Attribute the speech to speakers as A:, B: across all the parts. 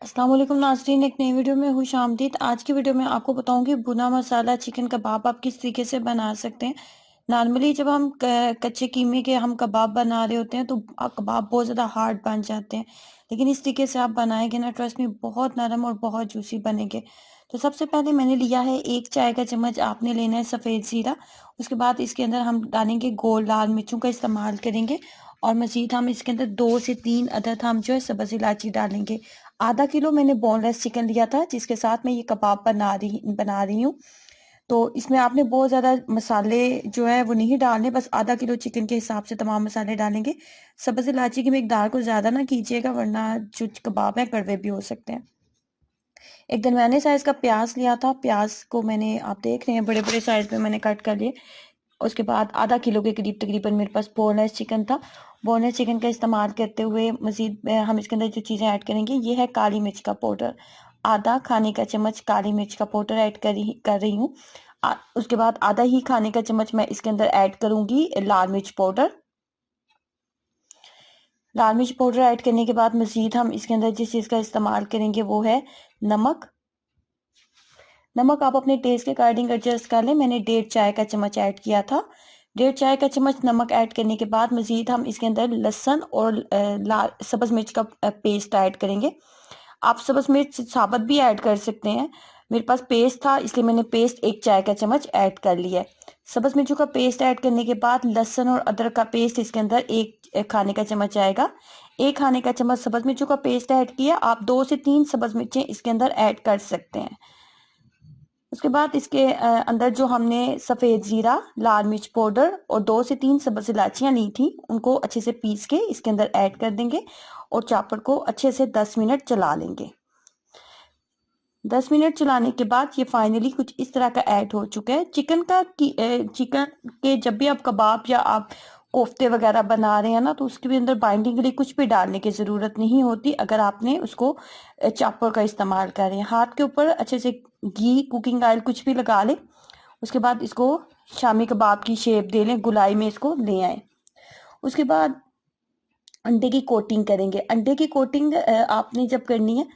A: अस्सलाम वालेकुम नाज़रीन, एक नई वीडियो में खुश आमदीद। आज की वीडियो में आपको बताऊंगी भुना मसाला चिकन कबाब आप किस तरीके से बना सकते हैं। नॉर्मली जब हम कच्चे कीमे के हम कबाब बना रहे होते हैं तो कबाब बहुत ज़्यादा हार्ड बन जाते हैं, लेकिन इस तरीके से आप बनाएंगे ना, ट्रस्ट में बहुत नरम और बहुत जूसी बनेंगे। तो सबसे पहले मैंने लिया है 1 चाय का चम्मच, आपने लेना है सफ़ेद ज़ीरा। उसके बाद इसके अंदर हम डालेंगे गोल लाल मिर्चों का इस्तेमाल करेंगे, और मज़ीद हम इसके अंदर 2 से 3 अदद हम जो है सब्ज़ इलायची डालेंगे। आधा किलो मैंने बोनलेस चिकन लिया था, जिसके साथ मैं ये कबाब बना रही हूँ। तो इसमें आपने बहुत ज़्यादा मसाले जो है वो नहीं डालने, बस आधा किलो चिकन के हिसाब से तमाम मसाले डालेंगे। सब्ज़ इलायची की मिकदार को ज़्यादा ना कीजिएगा, वरना जो कबाब है कड़वे भी हो सकते हैं। एक दरमियाने साइज़ का प्याज लिया था, प्याज को मैंने, आप देख रहे हैं, बड़े बड़े साइज़ में मैंने कट कर लिए। उसके बाद आधा किलो के करीब तकरीबन मेरे पास बोनलेस चिकन था। बोनलेस चिकन का इस्तेमाल करते हुए मज़ीद हम इसके अंदर जो चीज़ें ऐड करेंगे, ये है काली मिर्च का पाउडर। आधा खाने का चम्मच काली मिर्च का पाउडर ऐड कर रही हूँ। उसके बाद आधा ही खाने का चम्मच मैं इसके अंदर ऐड करूंगी लाल मिर्च पाउडर। लाल मिर्च पाउडर ऐड करने के बाद मज़ीद हम इसके अंदर जिस चीज़ का इस्तेमाल करेंगे वो है नमक। नमक आप अपने टेस्ट के अकॉर्डिंग एडजस्ट कर लें। मैंने 1.5 चाय का चम्मच ऐड किया था। 1.5 चाय का चम्मच नमक ऐड करने के बाद मज़ीद हम इसके अंदर लहसुन और लाल सब्ज़ मिर्च का पेस्ट ऐड करेंगे। आप सब्ज़ मिर्च साबुत भी ऐड कर सकते हैं। मेरे पास पेस्ट था, इसलिए मैंने पेस्ट 1 चाय का चम्मच ऐड कर लिया है। सब्ज़ मिर्चों का पेस्ट ऐड करने के बाद लहसुन और अदरक का पेस्ट इसके अंदर 1 खाने का चम्मच आएगा। 1 खाने का चम्मच सब्ज़ मिर्चों का पेस्ट ऐड किया। आप 2 से 3 सब्ज़ मिर्चें इसके अंदर ऐड कर सकते हैं। उसके बाद इसके अंदर जो हमने सफ़ेद ज़ीरा, लाल मिर्च पाउडर और 2 से 3 सब्ज़ इलायचियाँ ली थी, उनको अच्छे से पीस के इसके अंदर ऐड कर देंगे और चॉपर को अच्छे से 10 मिनट चला लेंगे। 10 मिनट चलाने के बाद ये फाइनली कुछ इस तरह का ऐड हो चुका है। चिकन के जब भी आप कबाब या आप कोफ्ते वगैरह बना रहे हैं ना, तो उसके भी अंदर बाइंडिंग के लिए कुछ भी डालने की ज़रूरत नहीं होती, अगर आपने उसको चॉपर का इस्तेमाल कर रहे हैं। हाथ के ऊपर अच्छे से घी, कुकिंग ऑयल कुछ भी लगा लें। उसके बाद इसको शामी कबाब की शेप दे लें, गुलाई में इसको ले आए। उसके बाद अंडे की कोटिंग करेंगे। अंडे की कोटिंग आपने जब करनी है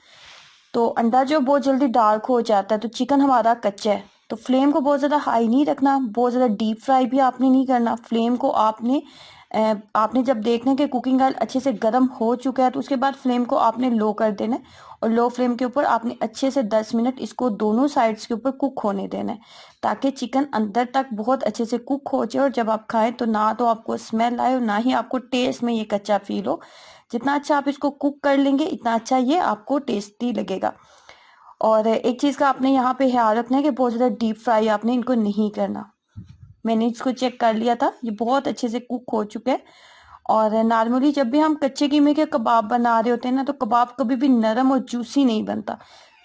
A: तो अंडा जो बहुत जल्दी डार्क हो जाता है, तो चिकन हमारा कच्चा है, तो फ्लेम को बहुत ज़्यादा हाई नहीं रखना, बहुत ज़्यादा डीप फ्राई भी आपने नहीं करना। फ्लेम को आपने जब देखना है कि कुकिंग ऑयल अच्छे से गर्म हो चुका है, तो उसके बाद फ्लेम को आपने लो कर देना है, और लो फ्लेम के ऊपर आपने अच्छे से 10 मिनट इसको दोनों साइड्स के ऊपर कुक होने देना है, ताकि चिकन अंदर तक बहुत अच्छे से कुक हो जाए, और जब आप खाएं तो ना तो आपको स्मेल आए और ना ही आपको टेस्ट में ये कच्चा फील हो। जितना अच्छा आप इसको कुक कर लेंगे, इतना अच्छा ये आपको टेस्टी लगेगा। और एक चीज़ का आपने यहाँ पे ख्याल रखना है कि बहुत ज़्यादा डीप फ्राई आपने इनको नहीं करना। मैंने इसको चेक कर लिया था, ये बहुत अच्छे से कुक हो चुका है। और नॉर्मली जब भी हम कच्चे कीमे के कबाब बना रहे होते हैं ना, तो कबाब कभी भी नरम और जूसी नहीं बनता।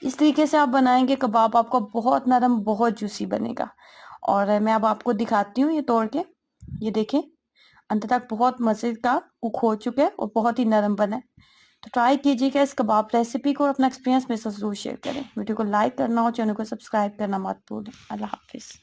A: इस तरीके से आप बनाएंगे कबाब, आपका बहुत नरम बहुत जूसी बनेगा। और मैं अब आपको दिखाती हूँ ये तोड़ के। ये देखें, अंत तक बहुत मज़े का कुक हो चुका है और बहुत ही नरम बना है। तो ट्राई कीजिएगा इस कबाब रेसिपी को, और अपना एक्सपीरियंस मेरे साथ ज़रूर शेयर करें। वीडियो को लाइक करना और चैनल को सब्सक्राइब करना मत भूलें। अल्लाह हाफिज़।